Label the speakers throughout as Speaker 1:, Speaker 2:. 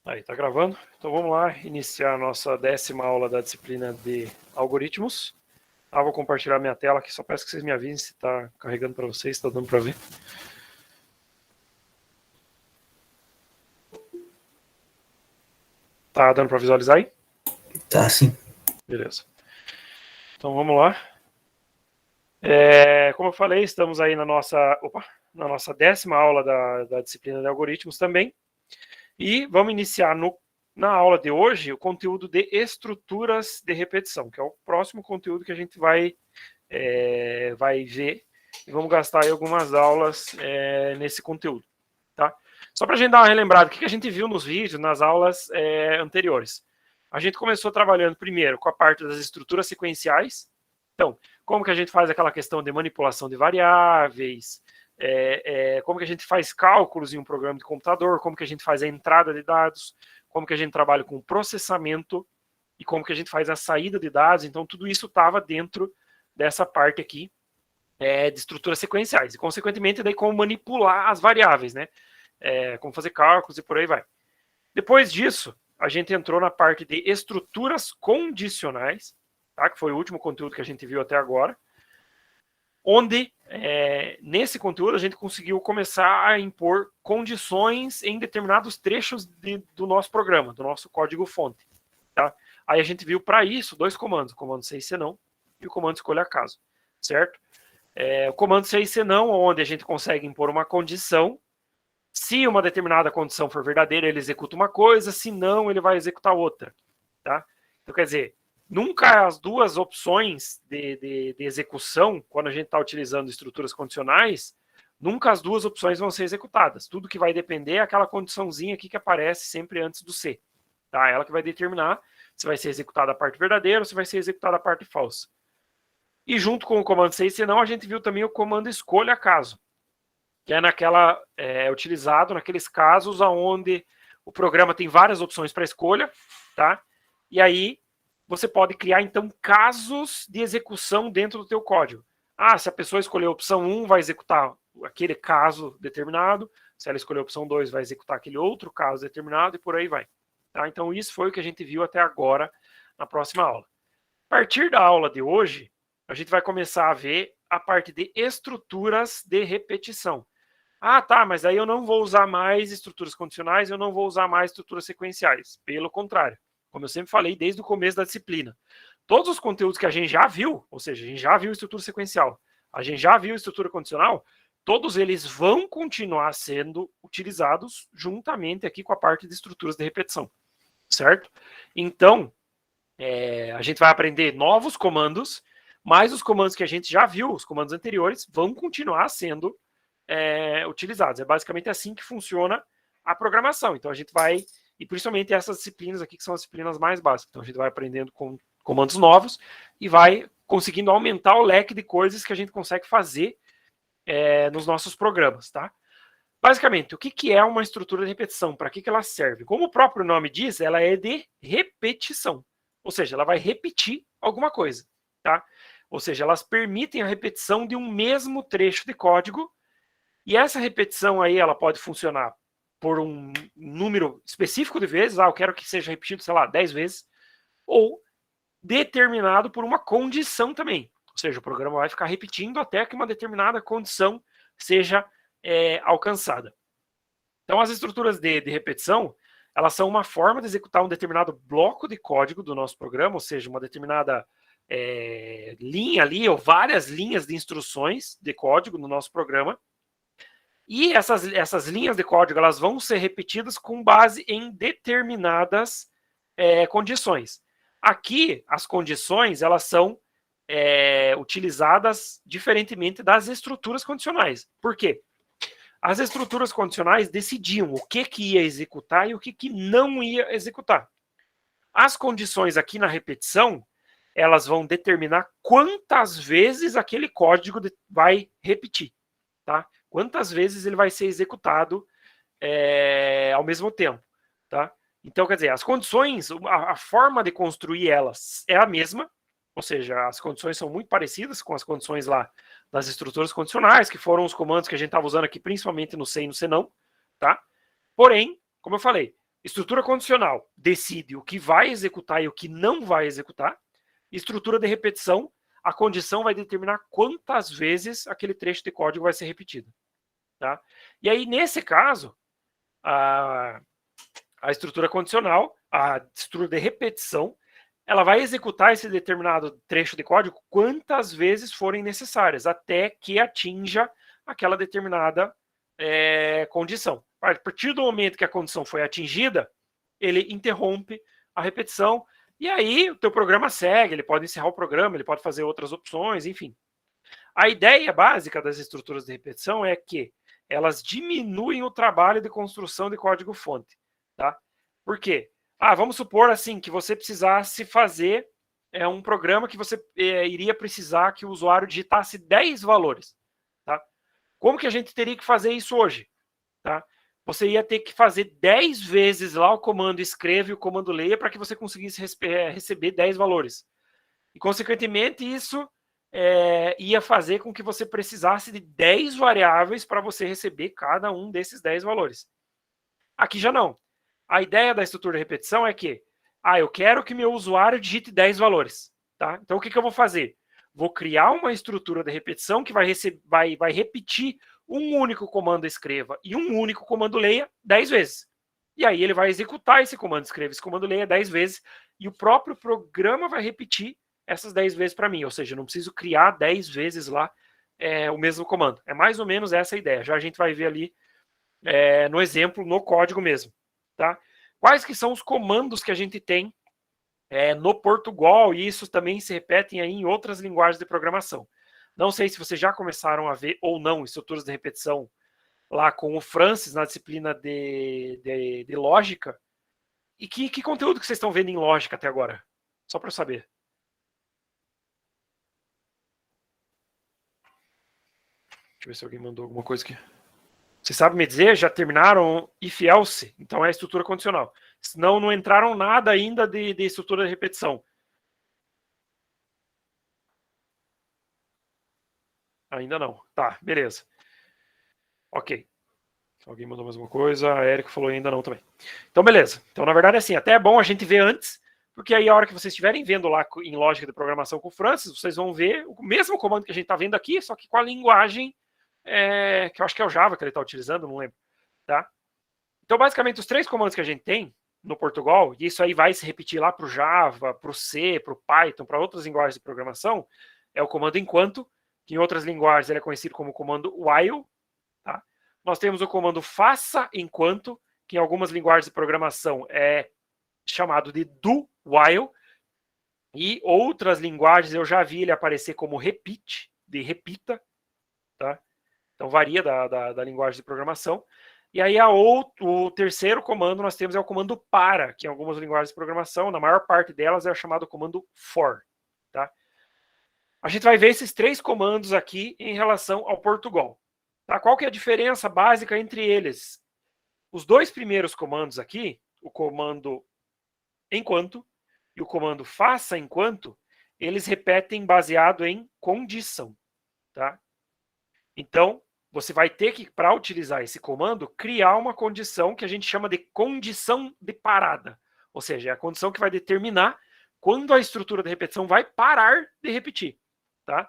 Speaker 1: Aí, tá gravando? Então vamos lá iniciar a nossa 10ª aula da disciplina de algoritmos. Vou compartilhar minha tela aqui, só peço que vocês me avisem se está carregando para vocês, se está dando para ver. Tá dando para visualizar aí?
Speaker 2: Tá, sim.
Speaker 1: Beleza. Então vamos lá. Como eu falei, estamos aí na nossa 10ª aula da disciplina de algoritmos também. E vamos iniciar na aula de hoje o conteúdo de estruturas de repetição, que é o próximo conteúdo que a gente vai ver. E vamos gastar aí algumas aulas nesse conteúdo. Tá? Só para a gente dar uma relembrada, o que a gente viu nos vídeos, nas aulas anteriores. A gente começou trabalhando primeiro com a parte das estruturas sequenciais. Então, como que a gente faz aquela questão de manipulação de variáveis, como que a gente faz cálculos em um programa de computador, como que a gente faz a entrada de dados, como que a gente trabalha com o processamento e como que a gente faz a saída de dados. Então, tudo isso estava dentro dessa parte aqui de estruturas sequenciais. E, consequentemente, daí como manipular as variáveis, né? Como fazer cálculos e por aí vai. Depois disso, a gente entrou na parte de estruturas condicionais, tá? Que foi o último conteúdo que a gente viu até agora, onde, nesse conteúdo, a gente conseguiu começar a impor condições em determinados trechos do nosso programa, do nosso código-fonte. Tá? Aí a gente viu para isso dois comandos, o comando se e se não e o comando escolha caso, certo? O comando se e se não, onde a gente consegue impor uma condição. Se uma determinada condição for verdadeira, ele executa uma coisa, se não, ele vai executar outra. Tá? Então, quer dizer, nunca as duas opções de execução, quando a gente está utilizando estruturas condicionais, nunca as duas opções vão ser executadas. Tudo que vai depender é aquela condiçãozinha aqui que aparece sempre antes do se. Tá? Ela que vai determinar se vai ser executada a parte verdadeira ou se vai ser executada a parte falsa. E junto com o comando se e se não, a gente viu também o comando escolha caso, que é utilizado naqueles casos onde o programa tem várias opções para escolha, tá? E aí você pode criar, então, casos de execução dentro do teu código. Se a pessoa escolher a opção 1, vai executar aquele caso determinado. Se ela escolher a opção 2, vai executar aquele outro caso determinado e por aí vai. Tá? Então, isso foi o que a gente viu até agora na próxima aula. A partir da aula de hoje, a gente vai começar a ver a parte de estruturas de repetição. Tá, mas aí eu não vou usar mais estruturas condicionais, eu não vou usar mais estruturas sequenciais. Pelo contrário, como eu sempre falei desde o começo da disciplina, todos os conteúdos que a gente já viu, ou seja, a gente já viu estrutura sequencial, a gente já viu estrutura condicional, todos eles vão continuar sendo utilizados juntamente aqui com a parte de estruturas de repetição, certo? Então, a gente vai aprender novos comandos, mas os comandos que a gente já viu, os comandos anteriores, vão continuar sendo utilizados. É basicamente assim que funciona a programação. Então, a gente vai, e principalmente essas disciplinas aqui, que são as disciplinas mais básicas. Então, a gente vai aprendendo com comandos novos e vai conseguindo aumentar o leque de coisas que a gente consegue fazer nos nossos programas, tá? Basicamente, o que é uma estrutura de repetição? Para que ela serve? Como o próprio nome diz, ela é de repetição. Ou seja, ela vai repetir alguma coisa, tá? Ou seja, elas permitem a repetição de um mesmo trecho de código. E essa repetição aí, ela pode funcionar por um número específico de vezes. Eu quero que seja repetido, sei lá, 10 vezes. Ou determinado por uma condição também. Ou seja, o programa vai ficar repetindo até que uma determinada condição seja alcançada. Então, as estruturas de repetição, elas são uma forma de executar um determinado bloco de código do nosso programa, ou seja, uma determinada linha ali, ou várias linhas de instruções de código no nosso programa. E essas linhas de código, elas vão ser repetidas com base em determinadas condições. Aqui, as condições, elas são utilizadas diferentemente das estruturas condicionais. Por quê? As estruturas condicionais decidiam o que ia executar e o que não ia executar. As condições aqui na repetição, elas vão determinar quantas vezes aquele código vai repetir, tá? Quantas vezes ele vai ser executado ao mesmo tempo, tá? Então, quer dizer, as condições, a forma de construir elas é a mesma, ou seja, as condições são muito parecidas com as condições lá das estruturas condicionais, que foram os comandos que a gente estava usando aqui, principalmente no se e no se não, tá? Porém, como eu falei, Estrutura condicional decide o que vai executar e o que não vai executar. Estrutura de repetição, a condição vai determinar quantas vezes aquele trecho de código vai ser repetido. Tá? E aí, nesse caso, a estrutura condicional, a estrutura de repetição, ela vai executar esse determinado trecho de código quantas vezes forem necessárias, até que atinja aquela determinada condição. A partir do momento que a condição foi atingida, ele interrompe a repetição, e aí o teu programa segue, ele pode encerrar o programa, ele pode fazer outras opções, enfim. A ideia básica das estruturas de repetição é que elas diminuem o trabalho de construção de código-fonte. Tá? Por quê? Vamos supor assim que você precisasse fazer um programa que você iria precisar que o usuário digitasse 10 valores. Tá? Como que a gente teria que fazer isso hoje? Tá? Você ia ter que fazer 10 vezes lá o comando escreve e o comando leia para que você conseguisse receber 10 valores. E, consequentemente, isso ia fazer com que você precisasse de 10 variáveis para você receber cada um desses 10 valores. Aqui já não. A ideia da estrutura de repetição é que eu quero que meu usuário digite 10 valores. Tá? Então, o que eu vou fazer? Vou criar uma estrutura de repetição que vai repetir um único comando escreva e um único comando leia 10 vezes. E aí ele vai executar esse comando escreva, esse comando leia 10 vezes, e o próprio programa vai repetir essas 10 vezes para mim. Ou seja, eu não preciso criar 10 vezes lá o mesmo comando. É mais ou menos essa a ideia. Já a gente vai ver ali no exemplo, no código mesmo. Tá? Quais que são os comandos que a gente tem no Portugal, e isso também se repete aí em outras linguagens de programação. Não sei se vocês já começaram a ver ou não estruturas de repetição lá com o Francis na disciplina de lógica. E que conteúdo que vocês estão vendo em lógica até agora? Só para eu saber. Deixa eu ver se alguém mandou alguma coisa aqui. Vocês sabem me dizer? Já terminaram if else? Então é a estrutura condicional. Senão não entraram nada ainda de estrutura de repetição. Ainda não. Tá, beleza. Ok. Alguém mandou mais uma coisa. A Érica falou ainda não também. Então, beleza. Então, na verdade, assim, até é bom a gente ver antes, porque aí a hora que vocês estiverem vendo lá em lógica de programação com o Francis, vocês vão ver o mesmo comando que a gente está vendo aqui, só que com a linguagem que eu acho que é o Java que ele está utilizando, não lembro. Tá? Então, basicamente, os 3 comandos que a gente tem no Portugal, e isso aí vai se repetir lá para o Java, para o C, para o Python, para outras linguagens de programação, é o comando enquanto, que em outras linguagens ele é conhecido como comando while. Tá? Nós temos o comando faça enquanto, que em algumas linguagens de programação é chamado de do while, e outras linguagens eu já vi ele aparecer como repeat, de repita. Tá? Então varia da linguagem de programação. E aí o terceiro comando nós temos é o comando para, que em algumas linguagens de programação, na maior parte delas, é o chamado comando for. Tá? A gente vai ver esses 3 comandos aqui em relação ao Portugal. Tá? Qual que é a diferença básica entre eles? Os 2 primeiros comandos aqui, o comando enquanto e o comando faça enquanto, eles repetem baseado em condição. Tá? Então, você vai ter que, para utilizar esse comando, criar uma condição que a gente chama de condição de parada. Ou seja, é a condição que vai determinar quando a estrutura de repetição vai parar de repetir. Tá?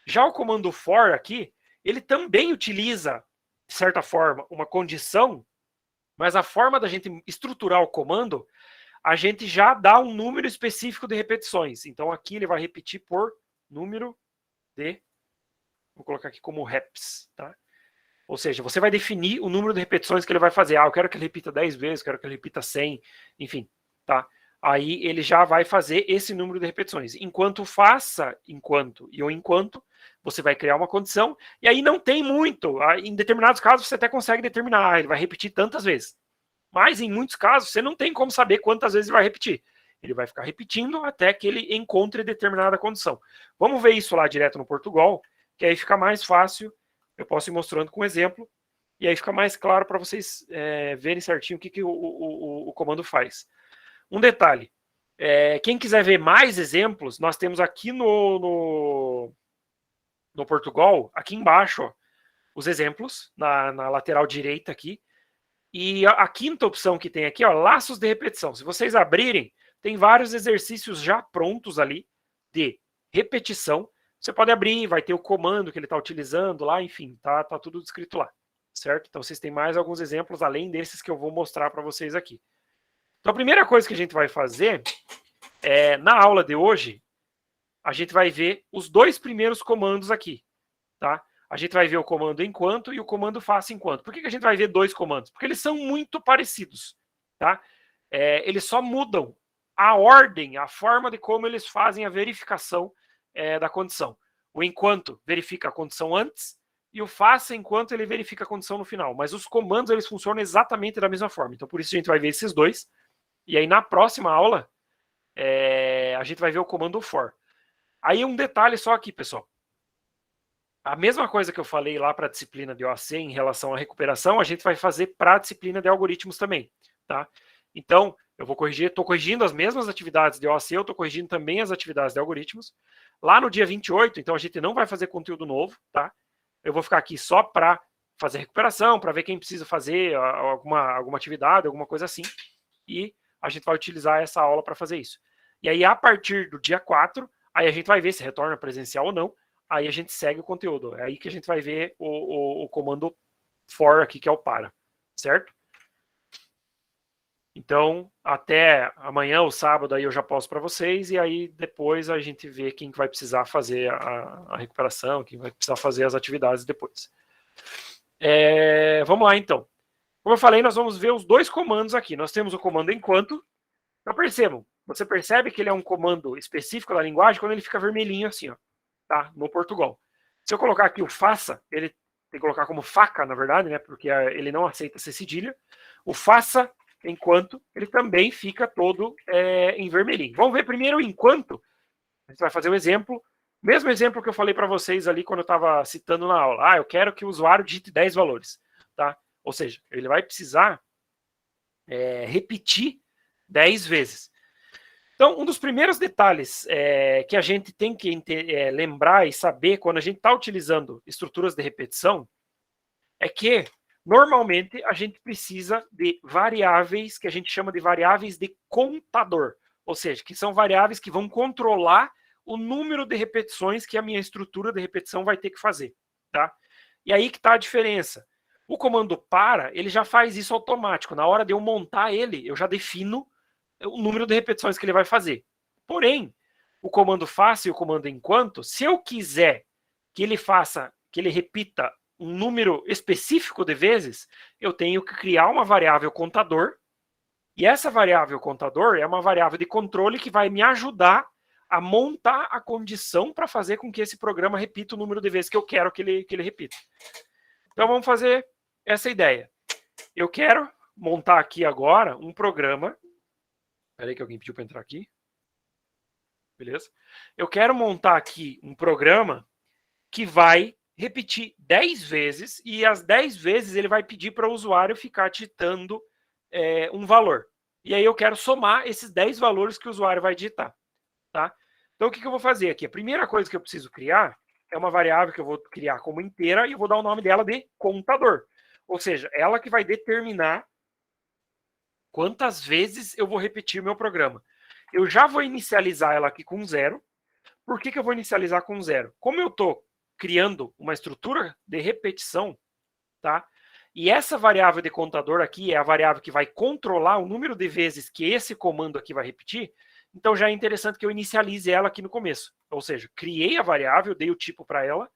Speaker 1: Já o comando for aqui, ele também utiliza, de certa forma, uma condição, mas a forma da gente estruturar o comando, a gente já dá um número específico de repetições. Então aqui ele vai repetir por número de, vou colocar aqui como reps, tá? Ou seja, você vai definir o número de repetições que ele vai fazer. Eu quero que ele repita 10 vezes, quero que ele repita 100, enfim, tá? Aí ele já vai fazer esse número de repetições. Enquanto faça, enquanto e o enquanto, você vai criar uma condição, e aí não tem muito. Em determinados casos, você até consegue determinar, ele vai repetir tantas vezes. Mas em muitos casos, você não tem como saber quantas vezes ele vai repetir. Ele vai ficar repetindo até que ele encontre determinada condição. Vamos ver isso lá direto no Portugal, que aí fica mais fácil. Eu posso ir mostrando com exemplo, e aí fica mais claro para vocês verem certinho o que o comando faz. Um detalhe, quem quiser ver mais exemplos, nós temos aqui no Portugal, aqui embaixo, ó, os exemplos, na lateral direita aqui, E a quinta opção que tem aqui, ó, laços de repetição. Se vocês abrirem, tem vários exercícios já prontos ali de repetição. Você pode abrir, vai ter o comando que ele está utilizando lá, enfim, tá tudo descrito lá, certo? Então vocês têm mais alguns exemplos além desses que eu vou mostrar para vocês aqui. Então a primeira coisa que a gente vai fazer na aula de hoje, a gente vai ver os dois primeiros comandos aqui, tá? A gente vai ver o comando enquanto e o comando faça enquanto. Por que a gente vai ver dois comandos? Porque eles são muito parecidos, tá? Eles só mudam a ordem, a forma de como eles fazem a verificação da condição. O enquanto verifica a condição antes e o faça enquanto ele verifica a condição no final. Mas os comandos eles funcionam exatamente da mesma forma. Então por isso a gente vai ver esses dois. E aí na próxima aula a gente vai ver o comando for. Aí um detalhe só aqui, pessoal. A mesma coisa que eu falei lá para a disciplina de OAC em relação à recuperação, a gente vai fazer para a disciplina de algoritmos também, tá? Então, eu vou corrigir, estou corrigindo as mesmas atividades de OAC, eu estou corrigindo também as atividades de algoritmos. Lá no dia 28, então a gente não vai fazer conteúdo novo, tá? Eu vou ficar aqui só para fazer recuperação, para ver quem precisa fazer alguma atividade, alguma coisa assim, e a gente vai utilizar essa aula para fazer isso. E aí, a partir do dia 4, aí a gente vai ver se retorna presencial ou não, aí a gente segue o conteúdo. É aí que a gente vai ver o comando for aqui, que é o para, certo? Então, até amanhã ou sábado aí eu já posto para vocês, e aí depois a gente vê quem vai precisar fazer a recuperação, quem vai precisar fazer as atividades depois. Vamos lá, então. Como eu falei, nós vamos ver os dois comandos aqui. Nós temos o comando enquanto. Então, percebam, você percebe que ele é um comando específico da linguagem quando ele fica vermelhinho assim, ó, tá? No Portugal. Se eu colocar aqui o faça, ele tem que colocar como faca, na verdade, né? Porque ele não aceita ser cedilha. O faça enquanto, ele também fica todo em vermelhinho. Vamos ver primeiro o enquanto. A gente vai fazer um exemplo. Mesmo exemplo que eu falei para vocês ali quando eu estava citando na aula. Eu quero que o usuário digite 10 valores, tá? Ou seja, ele vai precisar repetir 10 vezes. Então, um dos primeiros detalhes que a gente tem que lembrar e saber quando a gente está utilizando estruturas de repetição é que, normalmente, a gente precisa de variáveis que a gente chama de variáveis de contador. Ou seja, que são variáveis que vão controlar o número de repetições que a minha estrutura de repetição vai ter que fazer, tá? E aí que está a diferença. O comando para, ele já faz isso automático. Na hora de eu montar ele, eu já defino o número de repetições que ele vai fazer. Porém, o comando faça e o comando enquanto, se eu quiser que ele faça, que ele repita um número específico de vezes, eu tenho que criar uma variável contador, e essa variável contador é uma variável de controle que vai me ajudar a montar a condição para fazer com que esse programa repita o número de vezes que eu quero que ele repita. Então vamos fazer essa ideia. Eu quero montar aqui agora um programa. Espera aí que alguém pediu para entrar aqui. Beleza? Eu quero montar aqui um programa que vai repetir 10 vezes e as 10 vezes ele vai pedir para o usuário ficar digitando um valor. E aí eu quero somar esses 10 valores que o usuário vai digitar. Tá? Então o que eu vou fazer aqui? A primeira coisa que eu preciso criar é uma variável que eu vou criar como inteira e eu vou dar o nome dela de contador. Ou seja, ela que vai determinar quantas vezes eu vou repetir o meu programa. Eu já vou inicializar ela aqui com 0. Por que eu vou inicializar com 0? Como eu estou criando uma estrutura de repetição, tá? E essa variável de contador aqui é a variável que vai controlar o número de vezes que esse comando aqui vai repetir, então já é interessante que eu inicialize ela aqui no começo. Ou seja, criei a variável, dei o tipo para ela,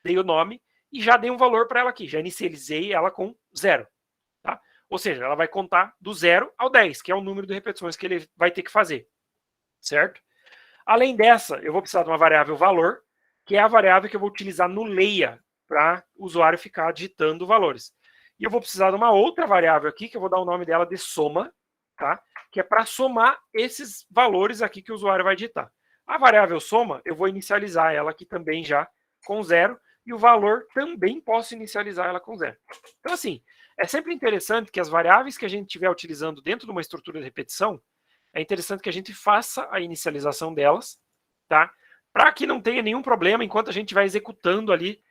Speaker 1: dei o nome e já dei um valor para ela aqui. Já inicializei ela com 0. Tá? Ou seja, ela vai contar do 0 ao 10, que é o número de repetições que ele vai ter que fazer. Certo? Além dessa, eu vou precisar de uma variável valor, que é a variável que eu vou utilizar no leia para o usuário ficar digitando valores. E eu vou precisar de uma outra variável aqui, que eu vou dar o nome dela de soma, tá? Que é para somar esses valores aqui que o usuário vai digitar. A variável soma, eu vou inicializar ela aqui também já com 0, e o valor também posso inicializar ela com 0. Então, assim, é sempre interessante que as variáveis que a gente estiver utilizando dentro de uma estrutura de repetição, é interessante que a gente faça a inicialização delas, tá? Para que não tenha nenhum problema enquanto a gente vai executando ali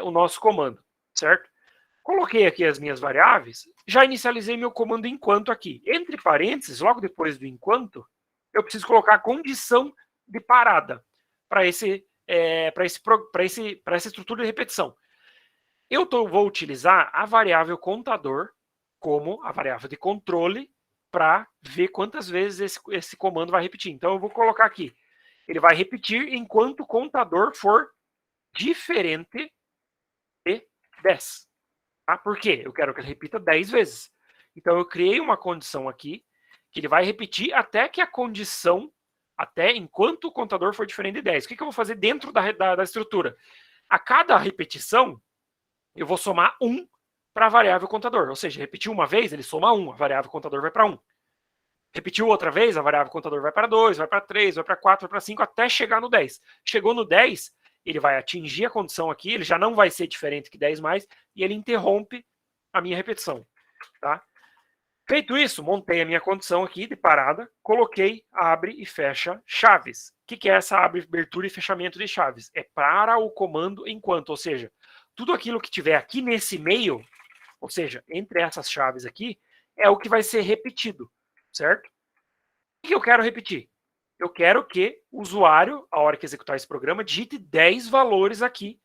Speaker 1: o nosso comando, certo? Coloquei aqui as minhas variáveis, já inicializei meu comando enquanto aqui. Entre parênteses, logo depois do enquanto, eu preciso colocar a condição de parada para essa estrutura de repetição. Vou utilizar a variável contador como a variável de controle para ver quantas vezes esse comando vai repetir. Então, eu vou colocar aqui. Ele vai repetir enquanto o contador for diferente de 10. Tá? Por quê? Eu quero que ele repita 10 vezes. Então, eu criei uma condição aqui que ele vai repetir até que a condição, até enquanto o contador for diferente de 10. O que eu vou fazer dentro da estrutura? A cada repetição, eu vou somar 1 para a variável contador. Ou seja, repetiu uma vez, ele soma 1, a variável contador vai para 1. Repetiu outra vez, a variável contador vai para 2, vai para 3, vai para 4, vai para 5, até chegar no 10. Chegou no 10, ele vai atingir a condição aqui, ele já não vai ser diferente que 10 mais, e ele interrompe a minha repetição. Tá? Feito isso, montei a minha condição aqui de parada, coloquei abre e fecha chaves. O que é essa abertura e fechamento de chaves? É para o comando enquanto, ou seja, tudo aquilo que tiver aqui nesse meio, ou seja, entre essas chaves aqui, é o que vai ser repetido, certo? O que eu quero repetir? Eu quero que o usuário, a hora que executar esse programa, digite 10 valores aqui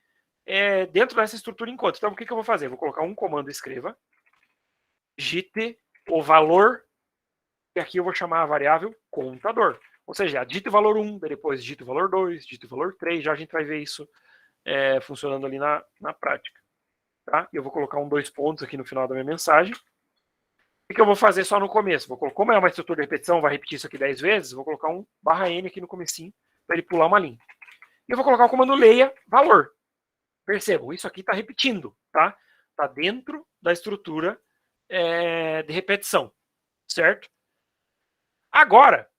Speaker 1: dentro dessa estrutura enquanto. Então, o que eu vou fazer? Eu vou colocar um comando escreva, digite o valor, e aqui eu vou chamar a variável contador. Ou seja, digite o valor 1, depois digite o valor 2, digite o valor 3, já a gente vai ver isso funcionando ali na prática. Tá? Eu vou colocar 2 pontos aqui no final da minha mensagem. O que eu vou fazer só no começo? Como é uma estrutura de repetição, vai repetir isso aqui 10 vezes, vou colocar um /n aqui no comecinho, para ele pular uma linha. E eu vou colocar o comando leia valor. Percebam, isso aqui está repetindo, tá? Está dentro da estrutura de repetição, certo? Agora,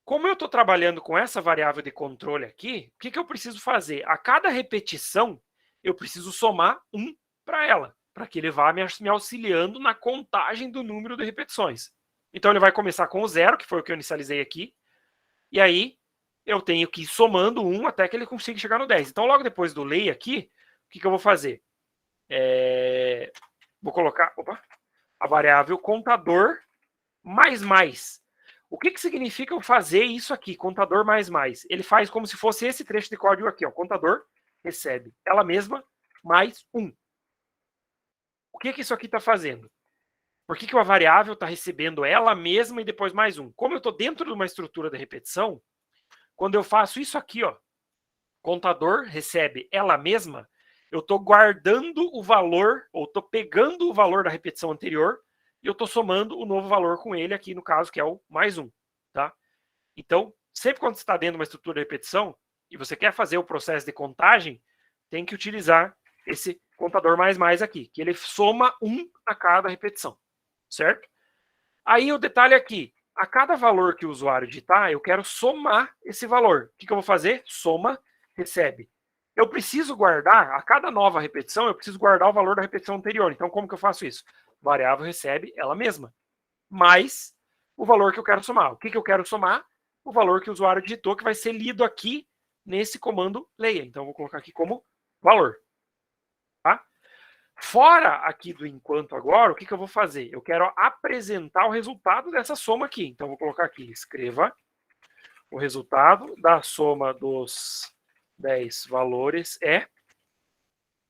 Speaker 1: como eu estou trabalhando com essa variável de controle aqui, o que eu preciso fazer? A cada repetição, eu preciso somar 1 para ela, para que ele vá me auxiliando na contagem do número de repetições. Então, ele vai começar com o 0, que foi o que eu inicializei aqui, e aí eu tenho que ir somando 1 até que ele consiga chegar no 10. Então, logo depois do lay aqui, o que eu vou fazer? Vou colocar a variável contador mais. O que significa eu fazer isso aqui, contador mais? Ele faz como se fosse esse trecho de código aqui, ó, contador recebe ela mesma mais 1. O que isso aqui está fazendo? Por que a variável está recebendo ela mesma e depois mais 1? Como eu estou dentro de uma estrutura de repetição, quando eu faço isso aqui, ó, contador recebe ela mesma, eu estou guardando o valor, ou estou pegando o valor da repetição anterior, e eu estou somando o novo valor com ele aqui, no caso, que é o mais 1. Tá? Então, sempre quando você está dentro de uma estrutura de repetição, e você quer fazer o processo de contagem, tem que utilizar esse contador mais aqui, que ele soma 1 a cada repetição, certo? Aí o detalhe aqui, a cada valor que o usuário digitar, eu quero somar esse valor. O que eu vou fazer? Soma, recebe. Eu preciso guardar, a cada nova repetição, eu preciso guardar o valor da repetição anterior. Então, como que eu faço isso? Variável recebe ela mesma, mais o valor que eu quero somar. O que eu quero somar? O valor que o usuário digitou, que vai ser lido aqui nesse comando leia. Então, eu vou colocar aqui como valor. Tá? Fora aqui do enquanto agora, o que eu vou fazer? Eu quero apresentar o resultado dessa soma aqui. Então, vou colocar aqui, escreva o resultado da soma dos 10 valores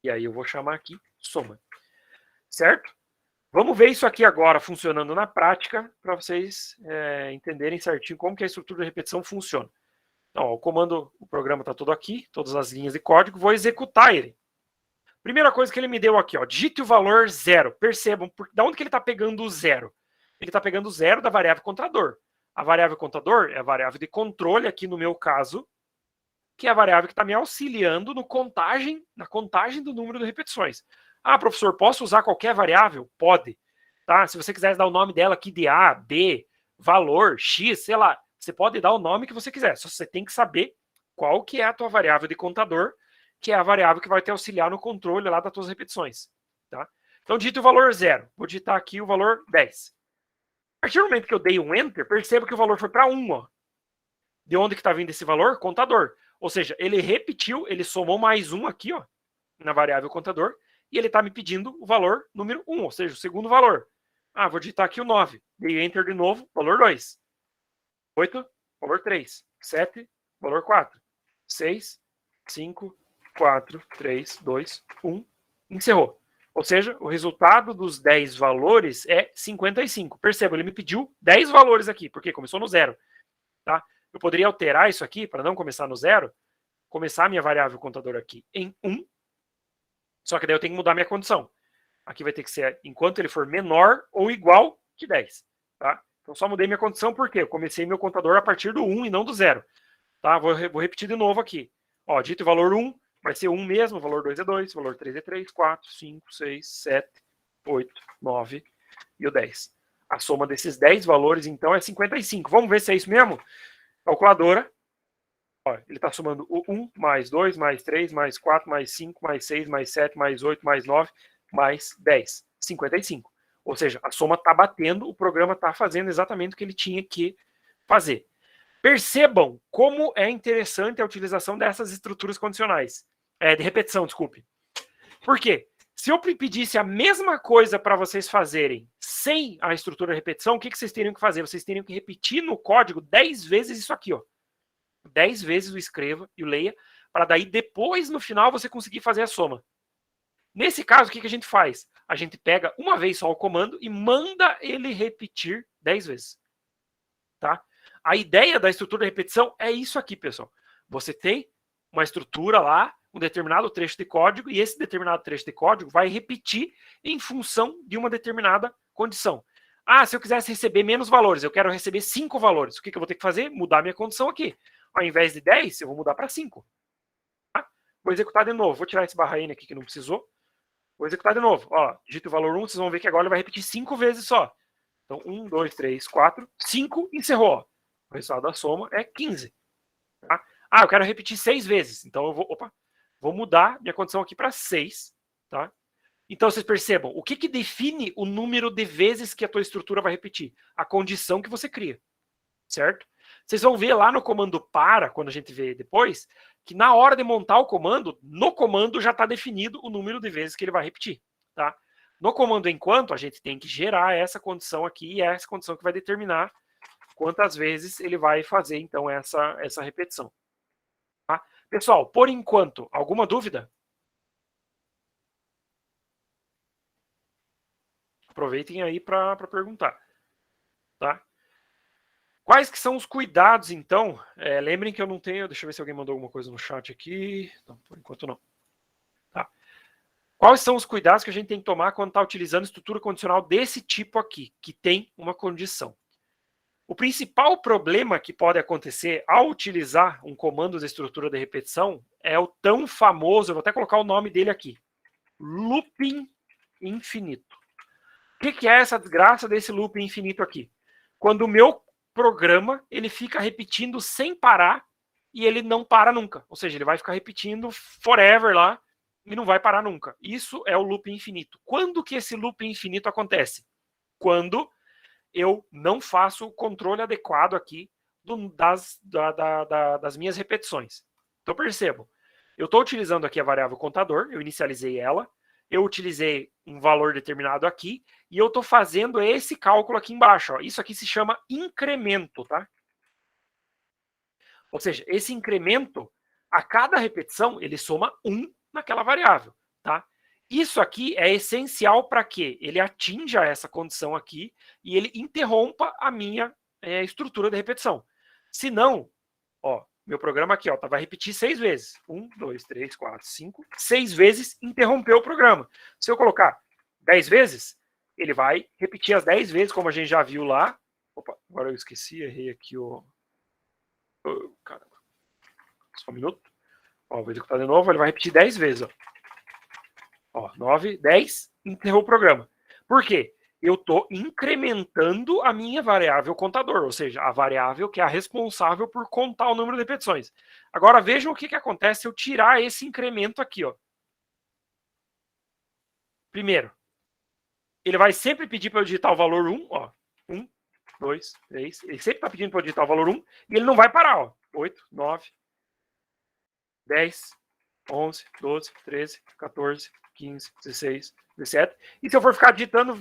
Speaker 1: e aí eu vou chamar aqui soma. Certo? Vamos ver isso aqui agora funcionando na prática, para vocês entenderem certinho como que a estrutura de repetição funciona. Então, ó, o programa está todo aqui, todas as linhas de código, vou executar ele. Primeira coisa que ele me deu aqui, ó, digite o valor 0. Percebam, da onde que ele está pegando o 0? Ele está pegando o 0 da variável contador. A variável contador é a variável de controle, aqui no meu caso, que é a variável que está me auxiliando na contagem do número de repetições. Ah, professor, posso usar qualquer variável? Pode. Tá? Se você quiser dar o nome dela aqui de A, B, valor, X, sei lá, você pode dar o nome que você quiser. Só você tem que saber qual que é a tua variável de contador, que é a variável que vai te auxiliar no controle lá das tuas repetições. Tá? Então, digite o valor 0. Vou digitar aqui o valor 10. A partir do momento que eu dei um Enter, perceba que o valor foi para 1. Ó. De onde que está vindo esse valor? Contador. Ou seja, ele repetiu, ele somou mais 1 aqui, ó, na variável contador, e ele está me pedindo o valor número 1, ou seja, o segundo valor. Ah, vou digitar aqui o 9. Dei Enter de novo, valor 2. 8, valor 3. 7, valor 4. 6, 5, 4, 3, 2, 1. Encerrou. Ou seja, o resultado dos 10 valores é 55. Perceba, ele me pediu 10 valores aqui, porque começou no 0. Tá? Eu poderia alterar isso aqui, para não começar no 0, começar a minha variável contador aqui em 1, só que daí eu tenho que mudar minha condição. Aqui vai ter que ser enquanto ele for menor ou igual que 10. Tá? Então só mudei minha condição porque eu comecei meu contador a partir do 1 e não do 0. Tá? Vou repetir de novo aqui. Ó, dito o valor 1, vai ser 1 mesmo, o valor 2 é 2, o valor 3 é 3, 4, 5, 6, 7, 8, 9 e o 10. A soma desses 10 valores, então, é 55. Vamos ver se é isso mesmo? Calculadora. Ó, ele está somando o 1, mais 2, mais 3, mais 4, mais 5, mais 6, mais 7, mais 8, mais 9, mais 10. 55. Ou seja, a soma está batendo, o programa está fazendo exatamente o que ele tinha que fazer. Percebam como é interessante a utilização dessas estruturas condicionais. De repetição, desculpe. Por quê? Se eu pedisse a mesma coisa para vocês fazerem sem a estrutura de repetição, o que vocês teriam que fazer? Vocês teriam que repetir no código 10 vezes isso aqui, ó. 10 vezes o escreva e o leia, para daí depois, no final, você conseguir fazer a soma. Nesse caso, o que a gente faz? A gente pega uma vez só o comando e manda ele repetir 10 vezes. Tá? A ideia da estrutura de repetição é isso aqui, pessoal. Você tem uma estrutura lá, um determinado trecho de código, e esse determinado trecho de código vai repetir em função de uma determinada condição. Ah, se eu quisesse receber menos valores, eu quero receber 5 valores. O que eu vou ter que fazer? Mudar minha condição aqui. Ao invés de 10, eu vou mudar para 5. Tá? Vou executar de novo. Vou tirar esse barra N aqui que não precisou. Vou executar de novo. Ó, digito o valor 1, vocês vão ver que agora ele vai repetir 5 vezes só. Então, 1, 2, 3, 4, 5, encerrou. O resultado da soma é 15. Tá? Ah, eu quero repetir 6 vezes. Então, eu vou mudar minha condição aqui para 6. Tá? Então, vocês percebam, o que define o número de vezes que a tua estrutura vai repetir? A condição que você cria. Certo? Vocês vão ver lá no comando para, quando a gente vê depois, que na hora de montar o comando, no comando já está definido o número de vezes que ele vai repetir. Tá? No comando enquanto, a gente tem que gerar essa condição aqui, e é essa condição que vai determinar quantas vezes ele vai fazer, então, essa repetição. Tá? Pessoal, por enquanto, alguma dúvida? Aproveitem aí para perguntar. Tá? Quais que são os cuidados, então? Lembrem que eu não tenho... Deixa eu ver se alguém mandou alguma coisa no chat aqui. Não, por enquanto não. Tá. Quais são os cuidados que a gente tem que tomar quando está utilizando estrutura condicional desse tipo aqui, que tem uma condição? O principal problema que pode acontecer ao utilizar um comando de estrutura de repetição é o tão famoso, eu vou até colocar o nome dele aqui, looping infinito. O que é essa desgraça desse looping infinito aqui? Quando o meu programa ele fica repetindo sem parar e ele não para nunca. Ou seja, ele vai ficar repetindo forever lá e não vai parar nunca. Isso é o loop infinito. Quando que esse loop infinito acontece? Quando eu não faço o controle adequado aqui das minhas repetições. Então percebam, eu estou utilizando aqui a variável contador, eu inicializei ela, eu utilizei um valor determinado aqui, e eu estou fazendo esse cálculo aqui embaixo. Ó. Isso aqui se chama incremento, tá? Ou seja, esse incremento, a cada repetição, ele soma 1 naquela variável, tá? Isso aqui é essencial para que ele atinja essa condição aqui e ele interrompa a minha estrutura de repetição. Se não, ó, meu programa aqui, ó, vai repetir 6 vezes. 1, 2, 3, 4, 5, 6 vezes, interrompeu o programa. Se eu colocar 10 vezes, ele vai repetir as 10 vezes, como a gente já viu lá. Opa, agora eu esqueci, errei aqui o... caramba. Só um minuto. Ó, vou executar de novo, ele vai repetir 10 vezes, ó. Ó, 9, 10, enterrou o programa. Por quê? Eu estou incrementando a minha variável contador, ou seja, a variável que é a responsável por contar o número de repetições. Agora vejam o que acontece se eu tirar esse incremento aqui. Ó. Primeiro, ele vai sempre pedir para eu digitar o valor 1. Ó. 1, 2, 3. Ele sempre está pedindo para eu digitar o valor 1 e ele não vai parar. Ó. 8, 9, 10, 11, 12, 13, 14, 15, 16, 17. E se eu for ficar digitando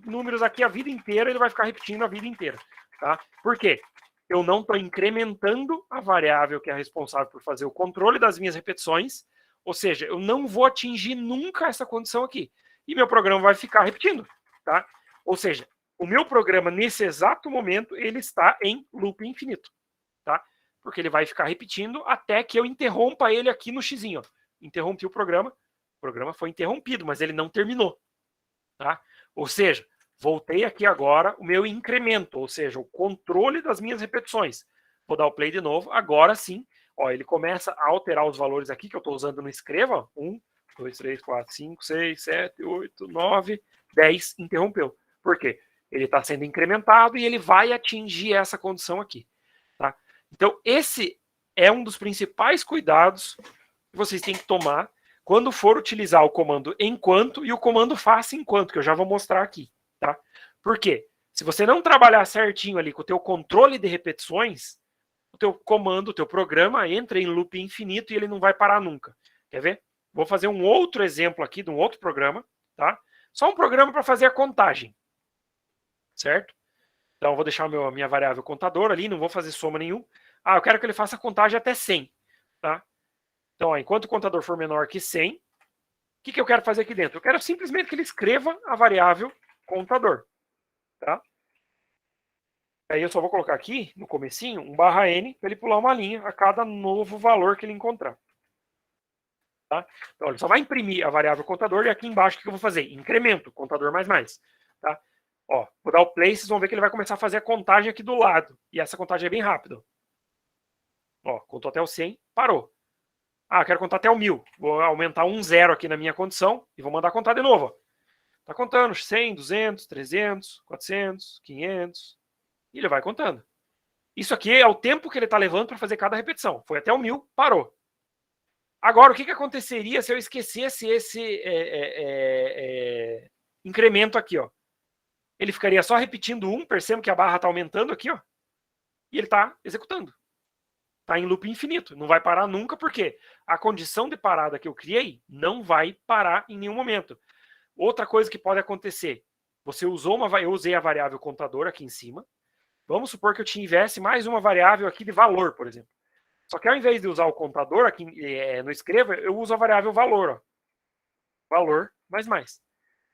Speaker 1: números aqui a vida inteira, ele vai ficar repetindo a vida inteira. Tá? Por quê? Eu não estou incrementando a variável que é responsável por fazer o controle das minhas repetições, ou seja, eu não vou atingir nunca essa condição aqui. E meu programa vai ficar repetindo. Tá? Ou seja, o meu programa, nesse exato momento, ele está em loop infinito. Tá? Porque ele vai ficar repetindo até que eu interrompa ele aqui no xizinho. Ó. Interrompi o programa foi interrompido, mas ele não terminou. Tá? Ou seja, voltei aqui agora o meu incremento, ou seja, o controle das minhas repetições. Vou dar o play de novo, agora sim, ó, ele começa a alterar os valores aqui que eu estou usando no escreva. 1, 2, 3, 4, 5, 6, 7, 8, 9, 10, interrompeu. Por quê? Ele está sendo incrementado e ele vai atingir essa condição aqui. Tá? Então, esse é um dos principais cuidados que vocês têm que tomar quando for utilizar o comando enquanto e o comando faça enquanto, que eu já vou mostrar aqui. Tá? Por quê? Se você não trabalhar certinho ali com o teu controle de repetições, o teu comando, o teu programa entra em loop infinito e ele não vai parar nunca. Quer ver? Vou fazer um outro exemplo aqui de um outro programa. Tá? Só um programa para fazer a contagem. Certo? Então, eu vou deixar a minha variável contador ali, não vou fazer soma nenhum. Ah, eu quero que ele faça a contagem até 100. Tá? Então, ó, enquanto o contador for menor que 100, o que eu quero fazer aqui dentro? Eu quero simplesmente que ele escreva a variável contador. Tá? Aí eu só vou colocar aqui, no comecinho, um /n, para ele pular uma linha a cada novo valor que ele encontrar. Tá? Então, ele só vai imprimir a variável contador e aqui embaixo o que eu vou fazer? Incremento, contador mais. Tá? Ó, vou dar o play, vocês vão ver que ele vai começar a fazer a contagem aqui do lado. E essa contagem é bem rápida. Ó, contou até o 100, parou. Ah, quero contar até o 1000. Vou aumentar um 0 aqui na minha condição e vou mandar contar de novo. Ó. Tá contando 100, 200, 300, 400, 500. E ele vai contando. Isso aqui é o tempo que ele está levando para fazer cada repetição. Foi até o 1000, parou. Agora, o que aconteceria se eu esquecesse esse incremento aqui? Ó? Ele ficaria só repetindo 1, percebam que a barra está aumentando aqui, ó, e ele está executando. Está em loop infinito, não vai parar nunca, porque a condição de parada que eu criei não vai parar em nenhum momento. Outra coisa que pode acontecer, você usou eu usei a variável contador aqui em cima, vamos supor que eu tivesse mais uma variável aqui de valor, por exemplo. Só que ao invés de usar o contador aqui no escreva, eu uso a variável valor. Ó. Valor mais.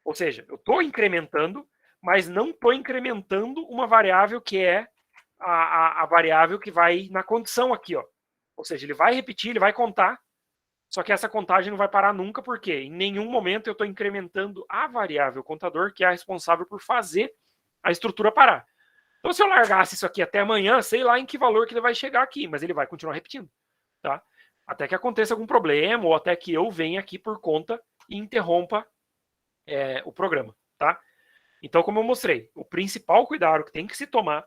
Speaker 1: Ou seja, eu estou incrementando, mas não estou incrementando uma variável que é a variável que vai na condição aqui. Ó. Ou seja, ele vai repetir, ele vai contar, só que essa contagem não vai parar nunca, porque em nenhum momento eu estou incrementando a variável contador, que é a responsável por fazer a estrutura parar. Então, se eu largasse isso aqui até amanhã, sei lá em que valor que ele vai chegar aqui, mas ele vai continuar repetindo. Tá? Até que aconteça algum problema, ou até que eu venha aqui por conta e interrompa o programa. Tá? Então, como eu mostrei, o principal cuidado que tem que se tomar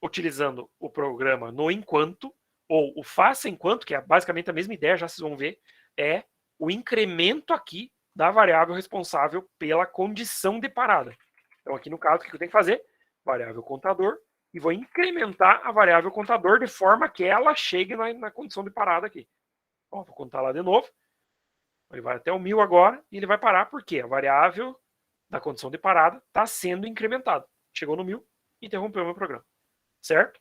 Speaker 1: utilizando o programa no enquanto, ou o faça enquanto, que é basicamente a mesma ideia, já vocês vão ver, é o incremento aqui da variável responsável pela condição de parada. Então, aqui no caso, o que eu tenho que fazer? Variável contador, e vou incrementar a variável contador de forma que ela chegue na condição de parada aqui. Ó, vou contar lá de novo. Ele vai até o 1000 agora, e ele vai parar porque a variável da condição de parada está sendo incrementada. Chegou no 1000, interrompeu o meu programa. Certo?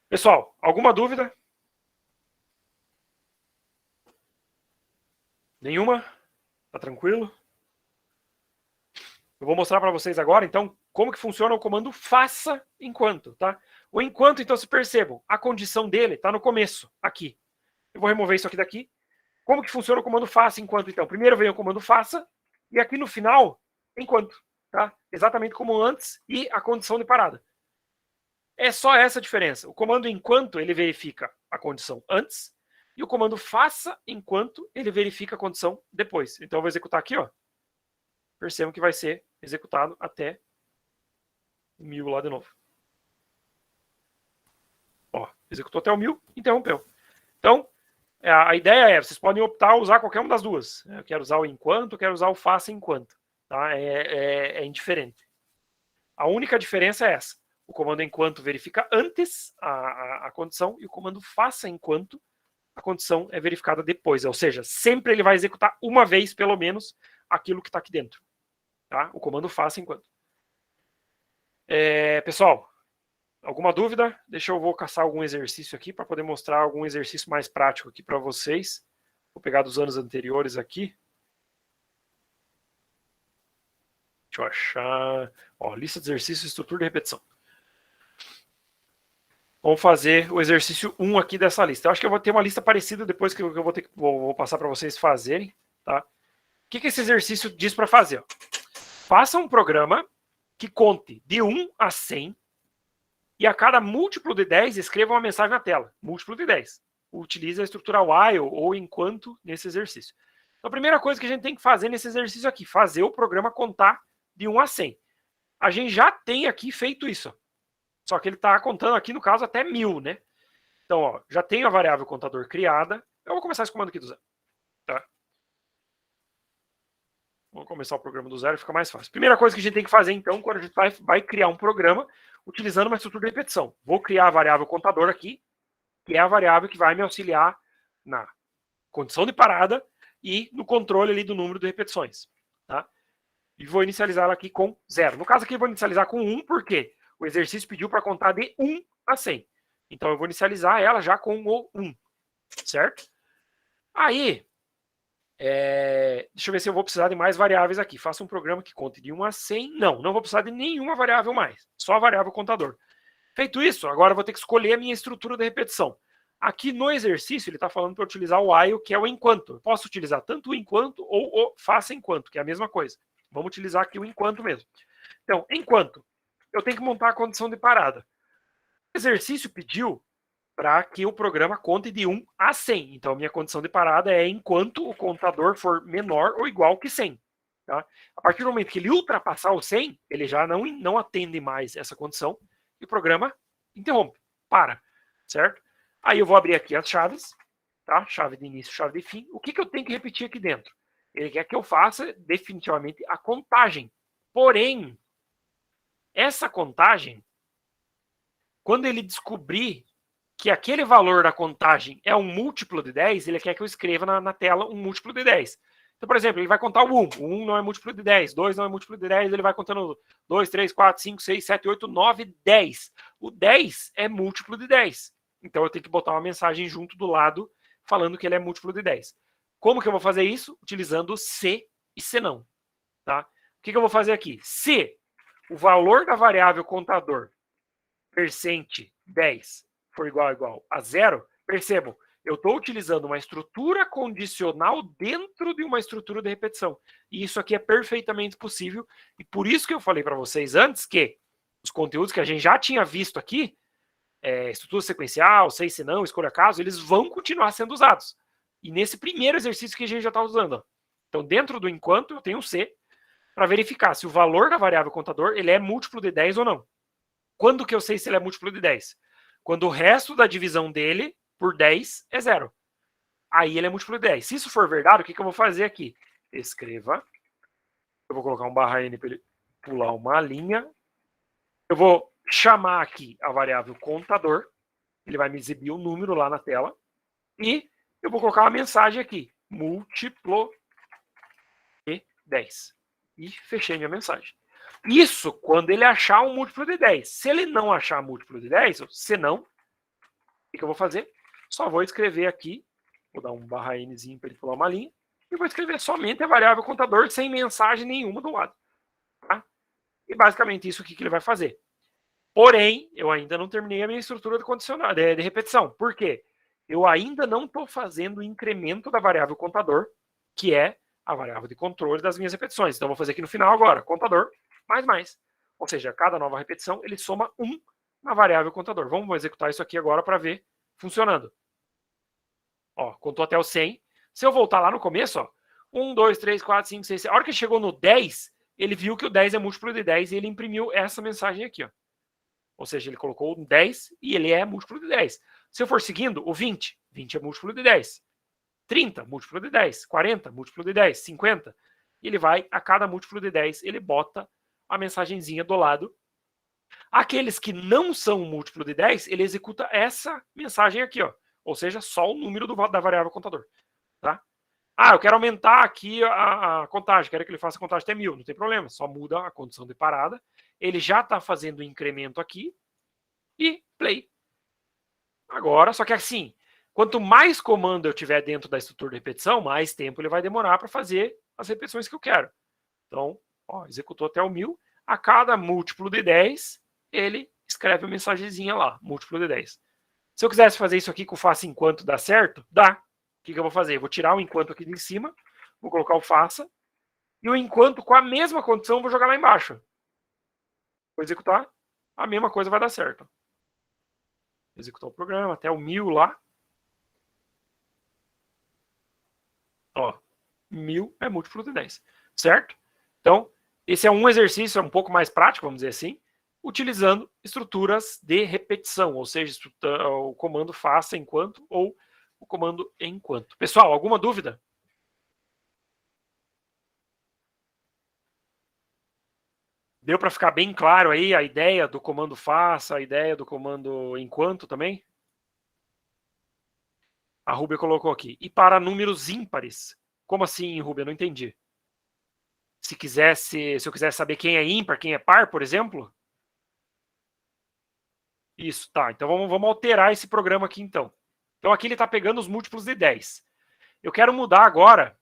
Speaker 1: Pessoal, alguma dúvida? Nenhuma? Tá tranquilo? Eu vou mostrar para vocês agora, então, como que funciona o comando faça enquanto, tá? O enquanto, então, se percebam, a condição dele está no começo, aqui. Eu vou remover isso aqui daqui. Como que funciona o comando faça enquanto, então? Primeiro vem o comando faça, e aqui no final, enquanto, tá? Exatamente como antes e a condição de parada. É só essa a diferença. O comando enquanto, ele verifica a condição antes, e o comando faça enquanto, ele verifica a condição depois. Então eu vou executar aqui, ó. Percebam que vai ser executado até 1000 lá de novo. Ó, executou até o 1000, interrompeu. Então, a ideia é, vocês podem optar a usar qualquer uma das duas. Eu quero usar o enquanto, eu quero usar o faça enquanto. Tá? É indiferente. A única diferença é essa. O comando enquanto verifica antes a condição e o comando faça enquanto a condição é verificada depois. Ou seja, sempre ele vai executar uma vez, pelo menos, aquilo que está aqui dentro. Tá? O comando faça enquanto. Pessoal, alguma dúvida? Deixa eu vou caçar algum exercício aqui para poder mostrar algum exercício mais prático aqui para vocês. Vou pegar dos anos anteriores aqui. Deixa eu achar. Ó, lista de exercícios, estrutura de repetição. Vamos fazer o exercício 1 aqui dessa lista. Eu acho que eu vou ter uma lista parecida depois que eu vou passar para vocês fazerem. Tá? O que esse exercício diz para fazer? Ó? Faça um programa que conte de 1 a 100 e a cada múltiplo de 10 escreva uma mensagem na tela. Múltiplo de 10. Utilize a estrutura while ou enquanto nesse exercício. Então, a primeira coisa que a gente tem que fazer nesse exercício aqui, fazer o programa contar de 1 a 100. A gente já tem aqui feito isso. Ó. Só que ele está contando aqui, no caso, até 1000, né? Então, ó, já tenho a variável contador criada. Eu vou começar esse comando aqui do zero. Tá? Vamos começar o programa do zero, fica mais fácil. Primeira coisa que a gente tem que fazer, então, quando a gente vai criar um programa, utilizando uma estrutura de repetição. Vou criar a variável contador aqui, que é a variável que vai me auxiliar na condição de parada e no controle ali do número de repetições. Tá? E vou inicializar ela aqui com 0. No caso aqui, eu vou inicializar com 1, porque o exercício pediu para contar de 1 a 100. Então, eu vou inicializar ela já com o 1. Certo? Aí, deixa eu ver se eu vou precisar de mais variáveis aqui. Faça um programa que conte de 1 a 100. Não vou precisar de nenhuma variável mais. Só a variável contador. Feito isso, agora eu vou ter que escolher a minha estrutura de repetição. Aqui no exercício, ele está falando para utilizar o while, que é o enquanto. Eu posso utilizar tanto o enquanto ou o faça enquanto, que é a mesma coisa. Vamos utilizar aqui o enquanto mesmo. Então, enquanto, eu tenho que montar a condição de parada. O exercício pediu para que o programa conte de 1 a 100. Então, a minha condição de parada é enquanto o contador for menor ou igual que 100. Tá? A partir do momento que ele ultrapassar o 100, ele já não atende mais essa condição e o programa interrompe, para, certo? Aí eu vou abrir aqui as chaves, tá? Chave de início, chave de fim. O que eu tenho que repetir aqui dentro? Ele quer que eu faça definitivamente a contagem. Porém, essa contagem, quando ele descobrir que aquele valor da contagem é um múltiplo de 10, ele quer que eu escreva na tela um múltiplo de 10. Então, por exemplo, ele vai contar o 1. O 1 não é múltiplo de 10, 2 não é múltiplo de 10, ele vai contando 2, 3, 4, 5, 6, 7, 8, 9, 10. O 10 é múltiplo de 10. Então, eu tenho que botar uma mensagem junto do lado falando que ele é múltiplo de 10. Como que eu vou fazer isso? Utilizando se e se não. Tá? O que eu vou fazer aqui? Se o valor da variável contador percente 10 for igual a 0, percebam, eu estou utilizando uma estrutura condicional dentro de uma estrutura de repetição. E isso aqui é perfeitamente possível. E por isso que eu falei para vocês antes que os conteúdos que a gente já tinha visto aqui, estrutura sequencial, sei se não, escolha caso, eles vão continuar sendo usados. E nesse primeiro exercício que a gente já está usando. Ó. Então, dentro do enquanto, eu tenho um C para verificar se o valor da variável contador ele é múltiplo de 10 ou não. Quando que eu sei se ele é múltiplo de 10? Quando o resto da divisão dele por 10 é 0. Aí ele é múltiplo de 10. Se isso for verdade, o que eu vou fazer aqui? Escreva. Eu vou colocar um barra N para ele pular uma linha. Eu vou chamar aqui a variável contador. Ele vai me exibir o número lá na tela. E eu vou colocar uma mensagem aqui. Múltiplo de 10. E fechei minha mensagem. Isso quando ele achar um múltiplo de 10. Se ele não achar múltiplo de 10, se não, o que eu vou fazer? Só vou escrever aqui, vou dar um barra Nzinho para ele pular uma linha, e vou escrever somente a variável contador sem mensagem nenhuma do lado. Tá? E basicamente isso aqui que ele vai fazer. Porém, eu ainda não terminei a minha estrutura de repetição. Por quê? Eu ainda não estou fazendo o incremento da variável contador, que é a variável de controle das minhas repetições. Então, eu vou fazer aqui no final agora, contador, mais. Ou seja, cada nova repetição, ele soma 1 na variável contador. Vamos executar isso aqui agora para ver funcionando. Ó, contou até o 100. Se eu voltar lá no começo, ó, 1, 2, 3, 4, 5, 6, 7. A hora que chegou no 10, ele viu que o 10 é múltiplo de 10 e ele imprimiu essa mensagem aqui. Ó. Ou seja, ele colocou um 10 e ele é múltiplo de 10. Se eu for seguindo, o 20 é múltiplo de 10. 30, múltiplo de 10. 40, múltiplo de 10. 50. E ele vai, a cada múltiplo de 10, ele bota a mensagenzinha do lado. Aqueles que não são múltiplo de 10, ele executa essa mensagem aqui, ó. ou seja, só o número da variável contador. Tá? Ah, eu quero aumentar aqui a contagem, quero que ele faça a contagem até 1000, não tem problema, só muda a condição de parada. Ele já está fazendo o incremento aqui e play. Agora, só que assim, quanto mais comando eu tiver dentro da estrutura de repetição, mais tempo ele vai demorar para fazer as repetições que eu quero. Então, ó, executou até o 1000. A cada múltiplo de 10, ele escreve uma mensagenzinha lá, múltiplo de 10. Se eu quisesse fazer isso aqui com o faça enquanto dá certo, dá. O que eu vou fazer? Eu vou tirar o enquanto aqui de cima, vou colocar o faça, e o enquanto com a mesma condição vou jogar lá embaixo. Vou executar, a mesma coisa vai dar certo. Executar o programa, até o 1000 lá. Ó, 1000 é múltiplo de 10, certo? Então, esse é um exercício um pouco mais prático, vamos dizer assim, utilizando estruturas de repetição, ou seja, o comando faça enquanto ou o comando enquanto. Pessoal, alguma dúvida? Deu para ficar bem claro aí a ideia do comando faça, a ideia do comando enquanto também? A Rúbia colocou aqui. E para números ímpares? Como assim, Rúbia? Eu não entendi. Se eu quisesse saber quem é ímpar, quem é par, por exemplo? Isso, tá. Então vamos alterar esse programa aqui, então. Então aqui ele está pegando os múltiplos de 10. Eu quero mudar agora,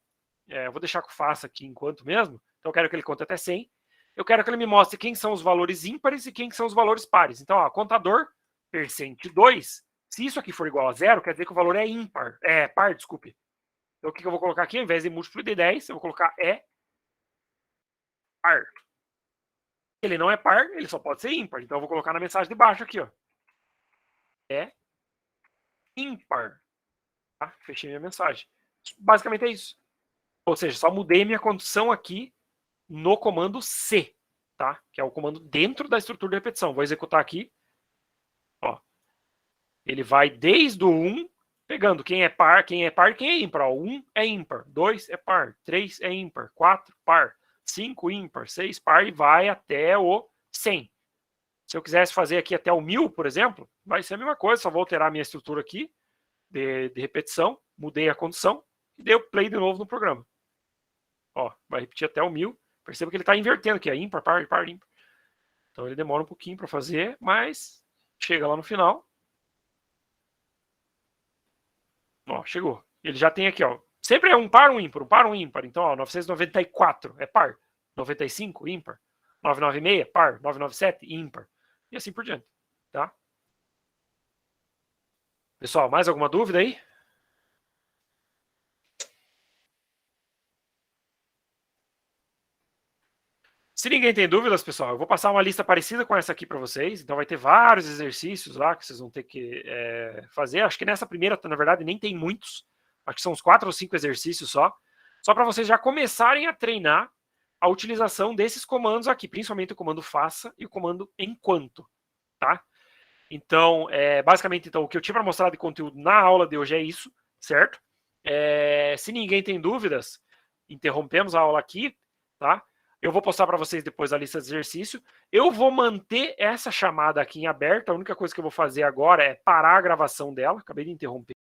Speaker 1: eu vou deixar que eu faça aqui enquanto mesmo, então eu quero que ele conte até 100. Eu quero que ele me mostre quem são os valores ímpares e quem são os valores pares. Então, ó, contador, %2, se isso aqui for igual a 0, quer dizer que o valor é ímpar, é par, desculpe. Então o que eu vou colocar aqui, ao invés de múltiplo de 10, eu vou colocar par. Ele não é par, ele só pode ser ímpar. Então eu vou colocar na mensagem de baixo aqui, ó. É ímpar. Tá? Fechei minha mensagem. Basicamente é isso. Ou seja, só mudei minha condição aqui no comando C, tá? Que é o comando dentro da estrutura de repetição. Vou executar aqui. Ó. Ele vai desde o 1, pegando quem é par, quem é ímpar. Ó, 1 é ímpar, 2 é par, 3 é ímpar, 4 par, 5 ímpar, 6 par e vai até o 100. Se eu quisesse fazer aqui até o 1000, por exemplo, vai ser a mesma coisa, só vou alterar a minha estrutura aqui de repetição, mudei a condição e dei o play de novo no programa. Ó, vai repetir até o 1000. Perceba que ele está invertendo aqui, é ímpar, par, par, ímpar. Então ele demora um pouquinho para fazer, mas chega lá no final. Ó, chegou. Ele já tem aqui, ó. Sempre é um par, um ímpar, um par, um ímpar. Então, ó, 994 é par. 95, ímpar. 996, par. 997, ímpar. E assim por diante, tá? Pessoal, mais alguma dúvida aí? Se ninguém tem dúvidas, pessoal, eu vou passar uma lista parecida com essa aqui para vocês. Então vai ter vários exercícios lá que vocês vão ter que fazer. Acho que nessa primeira, na verdade, nem tem muitos. Acho que são uns 4 ou 5 exercícios só. Só para vocês já começarem a treinar a utilização desses comandos aqui, principalmente o comando faça e o comando enquanto, tá? Então, basicamente, então, o que eu tinha para mostrar de conteúdo na aula de hoje é isso, certo? Se ninguém tem dúvidas, interrompemos a aula aqui, tá? Eu vou postar para vocês depois a lista de exercício. Eu vou manter essa chamada aqui em aberto. A única coisa que eu vou fazer agora é parar a gravação dela. Acabei de interromper.